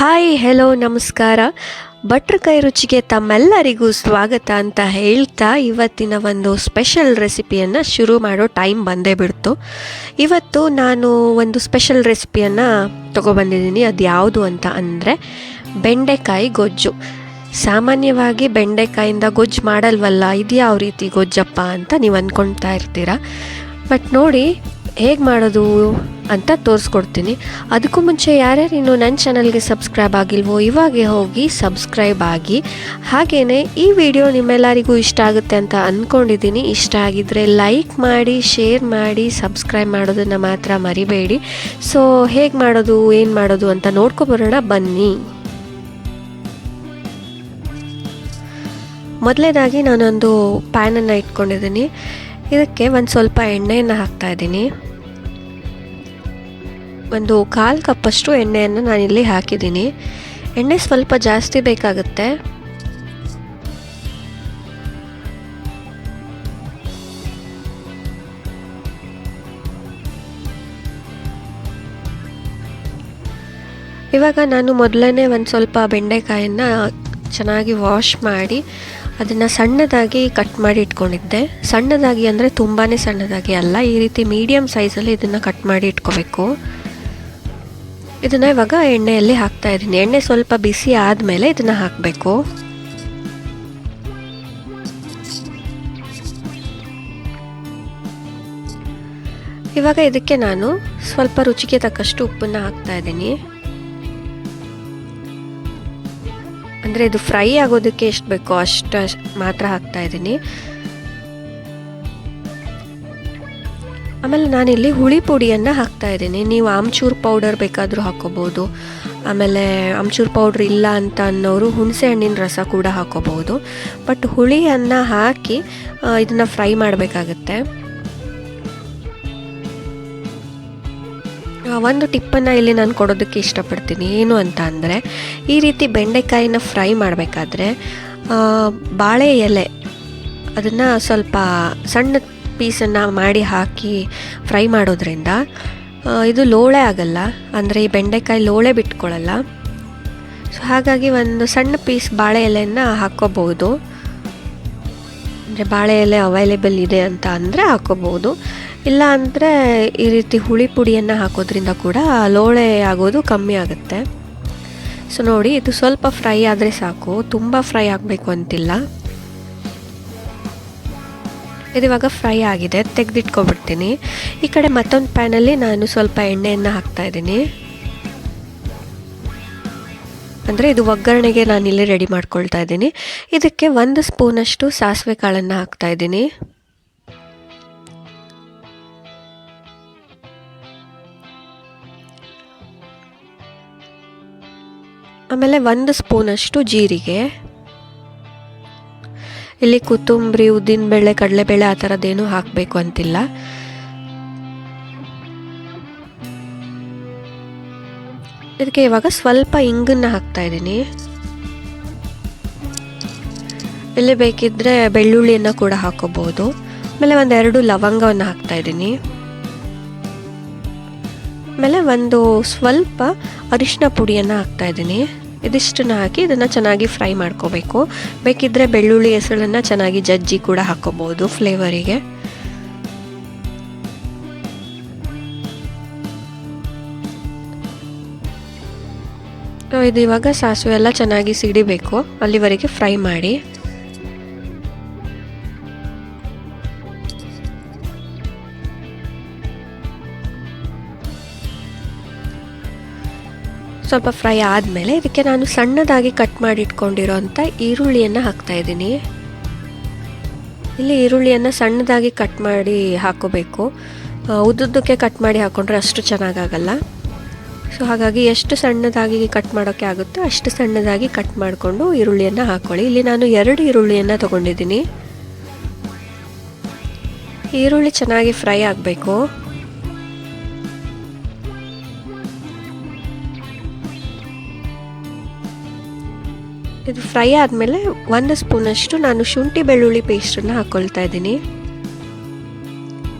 Hi hello ನಮಸ್ಕಾರ. ಭಟ್ರ ಕೈ ರುಚಿಗೆ ತಮ್ಮೆಲ್ಲರಿಗೂ ಸ್ವಾಗತ ಅಂತ ಹೇಳ್ತಾ ಇವತ್ತಿನ ಒಂದು ಸ್ಪೆಷಲ್ ರೆಸಿಪಿಯನ್ನು ಶುರು ಮಾಡೋ ಟೈಮ್ ಬಂದೇ ಬಿಡ್ತು. ಇವತ್ತು ನಾನು ಒಂದು ಸ್ಪೆಷಲ್ ರೆಸಿಪಿಯನ್ನು ತೊಗೊಬಂದಿದ್ದೀನಿ. ಅದು ಯಾವುದು ಅಂತ ಅಂದರೆ ಬೆಂಡೆಕಾಯಿ ಗೊಜ್ಜು. ಸಾಮಾನ್ಯವಾಗಿ ಬೆಂಡೆಕಾಯಿಂದ ಗೊಜ್ಜು ಮಾಡಲ್ವಲ್ಲ, ಇದು ಯಾವ ರೀತಿ ಗೊಜ್ಜಪ್ಪ ಅಂತ ನೀವು ಅಂದ್ಕೊಳ್ತಾ ಇರ್ತೀರ. ಬಟ್ ನೋಡಿ ಹೇಗೆ ಮಾಡೋದು ಅಂತ ತೋರಿಸ್ಕೊಡ್ತೀನಿ. ಅದಕ್ಕೂ ಮುಂಚೆ ಯಾರ್ಯಾರು ಇನ್ನೂ ನನ್ನ ಚಾನಲ್ಗೆ ಸಬ್ಸ್ಕ್ರೈಬ್ ಆಗಿಲ್ವೋ ಇವಾಗೆ ಹೋಗಿ ಸಬ್ಸ್ಕ್ರೈಬ್ ಆಗಿ. ಹಾಗೆಯೇ ಈ ವಿಡಿಯೋ ನಿಮ್ಮೆಲ್ಲರಿಗೂ ಇಷ್ಟ ಆಗುತ್ತೆ ಅಂತ ಅಂದ್ಕೊಂಡಿದ್ದೀನಿ. ಇಷ್ಟ ಆಗಿದ್ದರೆ ಲೈಕ್ ಮಾಡಿ, ಶೇರ್ ಮಾಡಿ, ಸಬ್ಸ್ಕ್ರೈಬ್ ಮಾಡೋದನ್ನು ಮಾತ್ರ ಮರಿಬೇಡಿ. ಸೊ ಹೇಗೆ ಮಾಡೋದು ಏನು ಮಾಡೋದು ಅಂತ ನೋಡ್ಕೊಬರೋಣ ಬನ್ನಿ. ಮೊದಲನೇದಾಗಿ ನಾನೊಂದು ಪ್ಯಾನನ್ನು ಇಟ್ಕೊಂಡಿದ್ದೀನಿ. ಇದಕ್ಕೆ ಒಂದು ಸ್ವಲ್ಪ ಎಣ್ಣೆಯನ್ನು ಹಾಕ್ತಾಯಿದ್ದೀನಿ. ಒಂದು 1/4 ಕಪ್ಪಷ್ಟು ಎಣ್ಣೆಯನ್ನು ನಾನಿಲ್ಲಿ ಹಾಕಿದ್ದೀನಿ. ಎಣ್ಣೆ ಸ್ವಲ್ಪ ಜಾಸ್ತಿ ಬೇಕಾಗುತ್ತೆ. ಇವಾಗ ನಾನು ಮೊದಲನೇ ಒಂದು ಸ್ವಲ್ಪ ಬೆಂಡೆಕಾಯನ್ನು ಚೆನ್ನಾಗಿ ವಾಶ್ ಮಾಡಿ ಅದನ್ನು ಸಣ್ಣದಾಗಿ ಕಟ್ ಮಾಡಿ ಇಟ್ಕೊಂಡಿದ್ದೆ. ಸಣ್ಣದಾಗಿ ಅಂದರೆ ತುಂಬಾ ಸಣ್ಣದಾಗಿ ಅಲ್ಲ, ಈ ರೀತಿ ಮೀಡಿಯಮ್ ಸೈಜಲ್ಲಿ ಇದನ್ನು ಕಟ್ ಮಾಡಿ ಇಟ್ಕೋಬೇಕು. ಇದನ್ನು ಇವಾಗ ಎಣ್ಣೆಯಲ್ಲಿ ಹಾಕ್ತಾಯಿದ್ದೀನಿ. ಎಣ್ಣೆ ಸ್ವಲ್ಪ ಬಿಸಿ ಆದಮೇಲೆ ಇದನ್ನು ಹಾಕಬೇಕು. ಇವಾಗ ಇದಕ್ಕೆ ನಾನು ಸ್ವಲ್ಪ ರುಚಿಗೆ ತಕ್ಕಷ್ಟು ಉಪ್ಪನ್ನು ಹಾಕ್ತಾಯಿದ್ದೀನಿ. ಅಂದರೆ ಇದು ಫ್ರೈ ಆಗೋದಕ್ಕೆ ಎಷ್ಟು ಬೇಕೋ ಅಷ್ಟು ಮಾತ್ರ ಹಾಕ್ತಾಯಿದ್ದೀನಿ. ಆಮೇಲೆ ನಾನಿಲ್ಲಿ ಹುಳಿ ಪುಡಿಯನ್ನು ಹಾಕ್ತಾಯಿದ್ದೀನಿ. ನೀವು ಆಮ್ಚೂರು ಪೌಡರ್ ಬೇಕಾದರೂ ಹಾಕ್ಕೋಬೋದು. ಆಮೇಲೆ ಆಮ್ಚೂರು ಪೌಡ್ರ್ ಇಲ್ಲ ಅಂತ ಅನ್ನೋರು ಹುಣಸೆ ಹಣ್ಣಿನ ರಸ ಕೂಡ ಹಾಕ್ಕೋಬೋದು. ಬಟ್ ಹುಳಿಯನ್ನು ಹಾಕಿ ಇದನ್ನು ಫ್ರೈ ಮಾಡಬೇಕಾಗತ್ತೆ. ಒಂದು ಟಿಪ್ಪನ್ನು ಇಲ್ಲಿ ನಾನು ಕೊಡೋದಕ್ಕೆ ಇಷ್ಟಪಡ್ತೀನಿ. ಏನು ಅಂತ ಅಂದರೆ, ಈ ರೀತಿ ಬೆಂಡೆಕಾಯಿನ ಫ್ರೈ ಮಾಡಬೇಕಾದ್ರೆ ಬಾಳೆ ಎಲೆ ಅದನ್ನು ಸ್ವಲ್ಪ ಸಣ್ಣ ಪೀಸನ್ನು ಮಾಡಿ ಹಾಕಿ ಫ್ರೈ ಮಾಡೋದ್ರಿಂದ ಇದು ಲೋಳೆ ಆಗಲ್ಲ. ಅಂದರೆ ಈ ಬೆಂಡೆಕಾಯಿ ಲೋಳೆ ಬಿಟ್ಕೊಳ್ಳಲ್ಲ. ಸೊ ಹಾಗಾಗಿ ಒಂದು ಸಣ್ಣ ಪೀಸ್ ಬಾಳೆ ಎಲೆಯನ್ನು ಹಾಕ್ಕೋಬೋದು. ಅಂದರೆ ಬಾಳೆ ಎಲೆ ಅವೈಲೇಬಲ್ ಇದೆ ಅಂತ ಅಂದರೆ ಹಾಕ್ಕೋಬೋದು. ಇಲ್ಲ ಅಂದರೆ ಈ ರೀತಿ ಹುಳಿ ಪುಡಿಯನ್ನು ಹಾಕೋದ್ರಿಂದ ಕೂಡ ಲೋಳೆ ಆಗೋದು ಕಮ್ಮಿ ಆಗುತ್ತೆ. ಸೊ ನೋಡಿ, ಇದು ಸ್ವಲ್ಪ ಫ್ರೈ ಆದರೆ ಸಾಕು, ತುಂಬ ಫ್ರೈ ಆಗಬೇಕು ಅಂತಿಲ್ಲ. ಇದು ಇವಾಗ ಫ್ರೈ ಆಗಿದೆ, ತೆಗೆದಿಟ್ಕೊಬಿಡ್ತೀನಿ. ಈ ಕಡೆ ಮತ್ತೊಂದು ಪ್ಯಾನಲ್ಲಿ ನಾನು ಸ್ವಲ್ಪ ಎಣ್ಣೆಯನ್ನು ಹಾಕ್ತಾಯಿದ್ದೀನಿ. ಅಂದರೆ ಇದು ಒಗ್ಗರಣೆಗೆ ನಾನಿಲ್ಲಿ ರೆಡಿ ಮಾಡ್ಕೊಳ್ತಾ ಇದ್ದೀನಿ. ಇದಕ್ಕೆ 1 ಸ್ಪೂನಷ್ಟು ಸಾಸಿವೆ ಕಾಳನ್ನು ಹಾಕ್ತಾಯಿದ್ದೀನಿ. ಆಮೇಲೆ 1 ಸ್ಪೂನಷ್ಟು ಜೀರಿಗೆ. ಇಲ್ಲಿ ಕೊತ್ತಂಬರಿ, ಉದ್ದಿನಬೇಳೆ, ಕಡಲೆಬೇಳೆ ಆ ಥರದ್ದೇನೂ ಹಾಕಬೇಕು ಅಂತಿಲ್ಲ. ಇದಕ್ಕೆ ಇವಾಗ ಸ್ವಲ್ಪ ಇಂಗನ್ನು ಹಾಕ್ತಾಯಿದ್ದೀನಿ. ಇಲ್ಲಿ ಬೇಕಿದ್ದರೆ ಬೆಳ್ಳುಳ್ಳಿಯನ್ನು ಕೂಡ ಹಾಕೋಬೋದು. ಆಮೇಲೆ 2 ಲವಂಗವನ್ನು ಹಾಕ್ತಾಯಿದ್ದೀನಿ. ಆಮೇಲೆ ಒಂದು ಸ್ವಲ್ಪ ಅರಿಶಿನ ಪುಡಿಯನ್ನು ಹಾಕ್ತಾಯಿದ್ದೀನಿ. ಇದಿಷ್ಟನ್ನು ಹಾಕಿ ಇದನ್ನು ಚೆನ್ನಾಗಿ ಫ್ರೈ ಮಾಡ್ಕೋಬೇಕು. ಬೇಕಿದ್ದರೆ ಬೆಳ್ಳುಳ್ಳಿ ಹೆಸಳನ್ನು ಚೆನ್ನಾಗಿ ಜಜ್ಜಿ ಕೂಡ ಹಾಕ್ಕೋಬೋದು ಫ್ಲೇವರಿಗೆ. ಇದು ಇವಾಗ ಸಾಸಿವೆ ಎಲ್ಲ ಚೆನ್ನಾಗಿ ಸಿಡಿಬೇಕು, ಅಲ್ಲಿವರೆಗೆ ಫ್ರೈ ಮಾಡಿ. ಸ್ವಲ್ಪ ಫ್ರೈ ಆದಮೇಲೆ ಇದಕ್ಕೆ ನಾನು ಸಣ್ಣದಾಗಿ ಕಟ್ ಮಾಡಿ ಇಟ್ಕೊಂಡಿರೋಂಥ ಈರುಳ್ಳಿಯನ್ನು ಹಾಕ್ತಾಯಿದ್ದೀನಿ. ಇಲ್ಲಿ ಈರುಳ್ಳಿಯನ್ನು ಸಣ್ಣದಾಗಿ ಕಟ್ ಮಾಡಿ ಹಾಕೋಬೇಕು. ಉದ್ದುದ್ದಕ್ಕೆ ಕಟ್ ಮಾಡಿ ಹಾಕ್ಕೊಂಡ್ರೆ ಅಷ್ಟು ಚೆನ್ನಾಗಾಗಲ್ಲ. ಸೊ ಹಾಗಾಗಿ ಎಷ್ಟು ಸಣ್ಣದಾಗಿ ಕಟ್ ಮಾಡೋಕ್ಕೆ ಆಗುತ್ತೋ ಅಷ್ಟು ಸಣ್ಣದಾಗಿ ಕಟ್ ಮಾಡಿಕೊಂಡು ಈರುಳ್ಳಿಯನ್ನು ಹಾಕ್ಕೊಳ್ಳಿ. ಇಲ್ಲಿ ನಾನು 2 ಈರುಳ್ಳಿಯನ್ನು ತೊಗೊಂಡಿದ್ದೀನಿ. ಈರುಳ್ಳಿ ಚೆನ್ನಾಗಿ ಫ್ರೈ ಆಗಬೇಕು. ಇದು ಫ್ರೈ ಆದಮೇಲೆ 1 ಸ್ಪೂನಷ್ಟು ನಾನು ಶುಂಠಿ ಬೆಳ್ಳುಳ್ಳಿ ಪೇಸ್ಟನ್ನು ಹಾಕ್ಕೊಳ್ತಾ ಇದ್ದೀನಿ.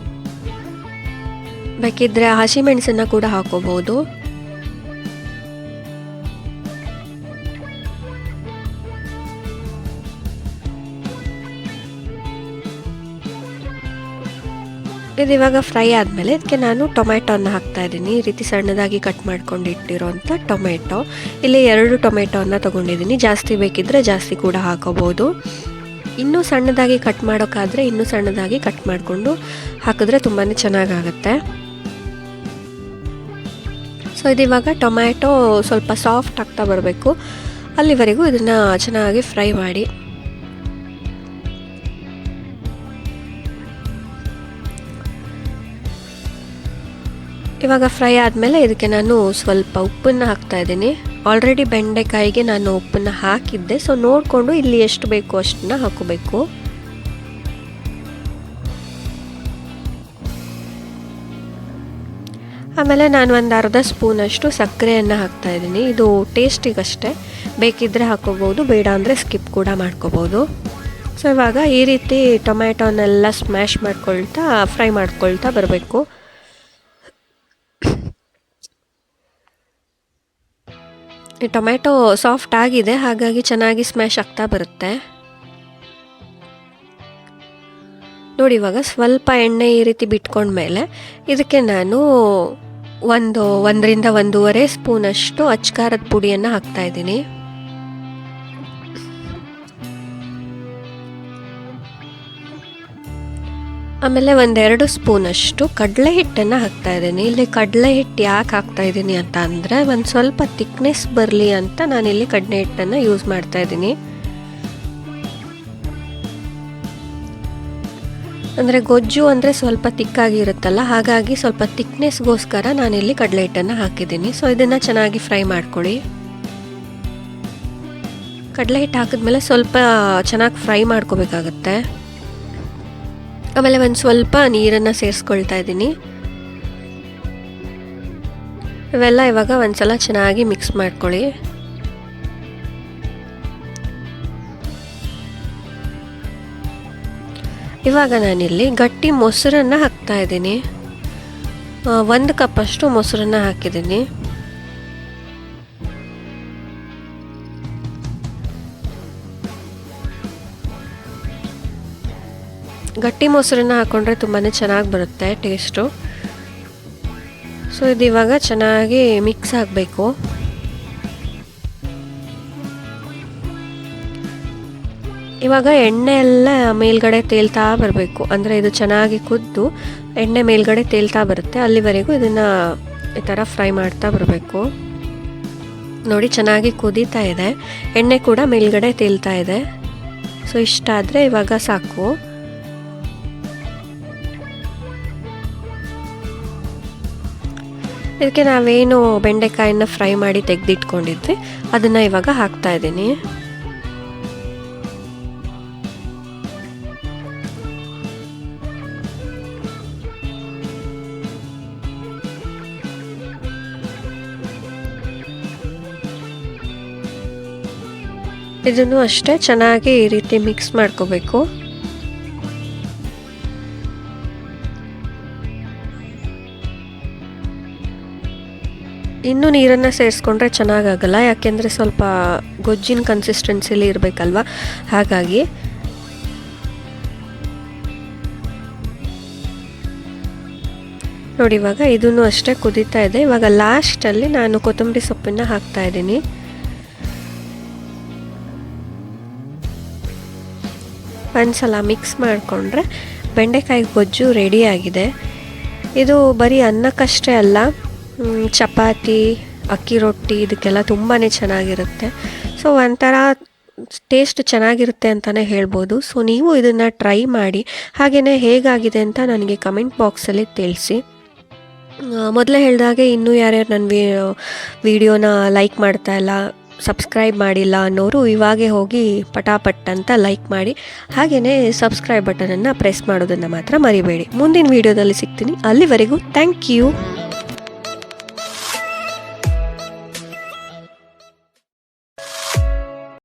ಬೇಕಿದ್ದರೆ ಹಸಿಮೆಣಸನ್ನು ಕೂಡ ಹಾಕೋಬಹುದು. ಇದು ಇವಾಗ ಫ್ರೈ ಆದಮೇಲೆ ಇದಕ್ಕೆ ನಾನು ಟೊಮೆಟೊನ ಹಾಕ್ತಾಯಿದ್ದೀನಿ. ಈ ರೀತಿ ಸಣ್ಣದಾಗಿ ಕಟ್ ಮಾಡ್ಕೊಂಡು ಇಟ್ಟಿರೋಂಥ ಟೊಮೆಟೊ. ಇಲ್ಲಿ 2 ಟೊಮೆಟೊನ ತೊಗೊಂಡಿದ್ದೀನಿ. ಜಾಸ್ತಿ ಬೇಕಿದ್ದರೆ ಜಾಸ್ತಿ ಕೂಡ ಹಾಕೋಬೋದು. ಇನ್ನೂ ಸಣ್ಣದಾಗಿ ಕಟ್ ಮಾಡೋಕ್ಕಾದರೆ ಇನ್ನೂ ಸಣ್ಣದಾಗಿ ಕಟ್ ಮಾಡಿಕೊಂಡು ಹಾಕಿದ್ರೆ ತುಂಬಾ ಚೆನ್ನಾಗಾಗುತ್ತೆ. ಸೊ ಇದು ಇವಾಗ ಟೊಮ್ಯಾಟೊ ಸ್ವಲ್ಪ ಸಾಫ್ಟ್ ಆಗ್ತಾ ಬರಬೇಕು, ಅಲ್ಲಿವರೆಗೂ ಇದನ್ನು ಚೆನ್ನಾಗಿ ಫ್ರೈ ಮಾಡಿ. ಇವಾಗ ಫ್ರೈ ಆದಮೇಲೆ ಇದಕ್ಕೆ ನಾನು ಸ್ವಲ್ಪ ಉಪ್ಪನ್ನು ಹಾಕ್ತಾಯಿದ್ದೀನಿ. ಆಲ್ರೆಡಿ ಬೆಂಡೆಕಾಯಿಗೆ ನಾನು ಉಪ್ಪನ್ನು ಹಾಕಿದ್ದೆ, ಸೊ ನೋಡಿಕೊಂಡು ಇಲ್ಲಿ ಎಷ್ಟು ಬೇಕು ಅಷ್ಟನ್ನ ಹಾಕೋಬೇಕು. ಆಮೇಲೆ ನಾನು ಒಂದು ಅರ್ಧ ಸ್ಪೂನಷ್ಟು ಸಕ್ಕರೆಯನ್ನು ಹಾಕ್ತಾಯಿದ್ದೀನಿ. ಇದು ಟೇಸ್ಟಿಗಷ್ಟೇ, ಬೇಕಿದ್ದರೆ ಹಾಕೋಬೋದು, ಬೇಡ ಅಂದರೆ ಸ್ಕಿಪ್ ಕೂಡ ಮಾಡ್ಕೋಬೋದು. ಸೊ ಇವಾಗ ಈ ರೀತಿ ಟೊಮ್ಯಾಟೊನೆಲ್ಲ ಸ್ಮ್ಯಾಶ್ ಮಾಡ್ಕೊಳ್ತಾ ಫ್ರೈ ಮಾಡ್ಕೊಳ್ತಾ ಬರಬೇಕು. ಈ ಟೊಮ್ಯಾಟೊ ಸಾಫ್ಟ್ ಆಗಿದೆ, ಹಾಗಾಗಿ ಚೆನ್ನಾಗಿ ಸ್ಮ್ಯಾಶ್ ಆಗ್ತಾ ಬರುತ್ತೆ. ನೋಡಿ ಇವಾಗ ಸ್ವಲ್ಪ ಎಣ್ಣೆ ಈ ರೀತಿ ಬಿಟ್ಕೊಂಡ್ಮೇಲೆ ಇದಕ್ಕೆ ನಾನು 1 ರಿಂದ 1.5 ಸ್ಪೂನಷ್ಟು ಅಚ್ಕಾರದ ಪುಡಿಯನ್ನು ಹಾಕ್ತಾಯಿದ್ದೀನಿ. ಆಮೇಲೆ 1-2 ಸ್ಪೂನಷ್ಟು ಕಡಲೆ ಹಿಟ್ಟನ್ನು ಹಾಕ್ತಾಯಿದ್ದೀನಿ. ಇಲ್ಲಿ ಕಡಲೆ ಹಿಟ್ಟು ಯಾಕೆ ಹಾಕ್ತಾಯಿದ್ದೀನಿ ಅಂತ ಅಂದರೆ ಒಂದು ಸ್ವಲ್ಪ ತಿಕ್ನೆಸ್ ಬರಲಿ ಅಂತ ನಾನಿಲ್ಲಿ ಕಡಲೆ ಹಿಟ್ಟನ್ನು ಯೂಸ್ ಮಾಡ್ತಾಯಿದ್ದೀನಿ. ಅಂದರೆ ಗೊಜ್ಜು ಅಂದರೆ ಸ್ವಲ್ಪ ತಿಕ್ಕಾಗಿರುತ್ತಲ್ಲ, ಹಾಗಾಗಿ ಸ್ವಲ್ಪ ತಿಕ್ನೆಸ್ಗೋಸ್ಕರ ನಾನಿಲ್ಲಿ ಕಡಲೆ ಹಿಟ್ಟನ್ನು ಹಾಕಿದ್ದೀನಿ. ಸೊ ಇದನ್ನು ಚೆನ್ನಾಗಿ ಫ್ರೈ ಮಾಡ್ಕೊಳ್ಳಿ. ಕಡಲೆ ಹಿಟ್ಟು ಹಾಕಿದ್ಮೇಲೆ ಸ್ವಲ್ಪ ಚೆನ್ನಾಗಿ ಫ್ರೈ ಮಾಡ್ಕೋಬೇಕಾಗತ್ತೆ. ಆಮೇಲೆ ಒಂದು ಸ್ವಲ್ಪ ನೀರನ್ನು ಸೇರಿಸ್ಕೊಳ್ತಾ ಇದ್ದೀನಿ. ಇವೆಲ್ಲ ಇವಾಗ ಒಂದ್ಸಲ ಚೆನ್ನಾಗಿ ಮಿಕ್ಸ್ ಮಾಡ್ಕೊಳ್ಳಿ. ಇವಾಗ ನಾನಿಲ್ಲಿ ಗಟ್ಟಿ ಮೊಸರನ್ನು ಹಾಕ್ತಾ ಇದ್ದೀನಿ. 1 ಕಪ್ಪಷ್ಟು ಮೊಸರನ್ನು ಹಾಕಿದ್ದೀನಿ. ಗಟ್ಟಿ ಮೊಸರನ್ನು ಹಾಕ್ಕೊಂಡ್ರೆ ತುಂಬಾ ಚೆನ್ನಾಗಿ ಬರುತ್ತೆ ಟೇಸ್ಟು. ಸೊ ಇದು ಇವಾಗ ಚೆನ್ನಾಗಿ ಮಿಕ್ಸ್ ಆಗಬೇಕು. ಇವಾಗ ಎಣ್ಣೆ ಎಲ್ಲ ಮೇಲ್ಗಡೆ ತೇಲ್ತಾ ಬರಬೇಕು, ಅಂದರೆ ಇದು ಚೆನ್ನಾಗಿ ಕುದ್ದು ಎಣ್ಣೆ ಮೇಲ್ಗಡೆ ತೇಲ್ತಾ ಬರುತ್ತೆ, ಅಲ್ಲಿವರೆಗೂ ಇದನ್ನು ಈ ಥರ ಫ್ರೈ ಮಾಡ್ತಾ ಬರಬೇಕು. ನೋಡಿ ಚೆನ್ನಾಗಿ ಕುದೀತಾ ಇದೆ, ಎಣ್ಣೆ ಕೂಡ ಮೇಲ್ಗಡೆ ತೇಲ್ತಾ ಇದೆ. ಸೊ ಇಷ್ಟಾದರೆ ಇವಾಗ ಸಾಕು. ಇದಕ್ಕೆ ನಾವೇನು ಬೆಂಡೆಕಾಯಿನ ಫ್ರೈ ಮಾಡಿ ತೆಗೆದಿಟ್ಕೊಂಡಿದ್ವಿ ಅದನ್ನು ಇವಾಗ ಹಾಕ್ತಾ ಇದ್ದೀನಿ. ಇದನ್ನು ಅಷ್ಟೇ ಚೆನ್ನಾಗಿ ಈ ರೀತಿ ಮಿಕ್ಸ್ ಮಾಡ್ಕೋಬೇಕು. ಇನ್ನೂ ನೀರನ್ನು ಸೇರಿಸ್ಕೊಂಡ್ರೆ ಚೆನ್ನಾಗಾಗಲ್ಲ, ಯಾಕೆಂದರೆ ಸ್ವಲ್ಪ ಗೊಜ್ಜಿನ ಕನ್ಸಿಸ್ಟೆನ್ಸಿಲಿ ಇರಬೇಕಲ್ವ, ಹಾಗಾಗಿ. ನೋಡಿ ಇವಾಗ ಇದನ್ನು ಅಷ್ಟೇ ಕುದೀತಾ ಇದೆ. ಇವಾಗ ಲಾಸ್ಟಲ್ಲಿ ನಾನು ಕೊತ್ತಂಬರಿ ಸೊಪ್ಪನ್ನು ಹಾಕ್ತಾ ಇದ್ದೀನಿ. ಒಂದ್ಸಲ ಮಿಕ್ಸ್ ಮಾಡಿಕೊಂಡ್ರೆ ಬೆಂಡೆಕಾಯಿ ಗೊಜ್ಜು ರೆಡಿಯಾಗಿದೆ. ಇದು ಬರೀ ಅನ್ನಕ್ಕಷ್ಟೇ ಅಲ್ಲ, ಚಪಾತಿ, ಅಕ್ಕಿ ರೊಟ್ಟಿ ಇದಕ್ಕೆಲ್ಲ ತುಂಬಾ ಚೆನ್ನಾಗಿರುತ್ತೆ. ಸೊ ಒಂಥರ ಟೇಸ್ಟ್ ಚೆನ್ನಾಗಿರುತ್ತೆ ಅಂತಲೇ ಹೇಳ್ಬೋದು. ಸೊ ನೀವು ಇದನ್ನು ಟ್ರೈ ಮಾಡಿ, ಹಾಗೆಯೇ ಹೇಗಾಗಿದೆ ಅಂತ ನನಗೆ ಕಮೆಂಟ್ ಬಾಕ್ಸಲ್ಲಿ ತಿಳಿಸಿ. ಮೊದಲೇ ಹೇಳಿದಾಗೆ ಇನ್ನೂ ಯಾರ್ಯಾರು ನನ್ನ ವಿಡಿಯೋನ ಲೈಕ್ ಮಾಡ್ತಾ ಇಲ್ಲ, ಸಬ್ಸ್ಕ್ರೈಬ್ ಮಾಡಿಲ್ಲ ಅನ್ನೋರು ಇವಾಗೇ ಹೋಗಿ ಪಟಾಪಟ್ ಅಂತ ಲೈಕ್ ಮಾಡಿ, ಹಾಗೆಯೇ ಸಬ್ಸ್ಕ್ರೈಬ್ ಬಟನನ್ನು ಪ್ರೆಸ್ ಮಾಡೋದನ್ನು ಮಾತ್ರ ಮರಿಬೇಡಿ. ಮುಂದಿನ ವಿಡಿಯೋದಲ್ಲಿ ಸಿಗ್ತೀನಿ. ಅಲ್ಲಿವರೆಗೂ ಥ್ಯಾಂಕ್ ಯು.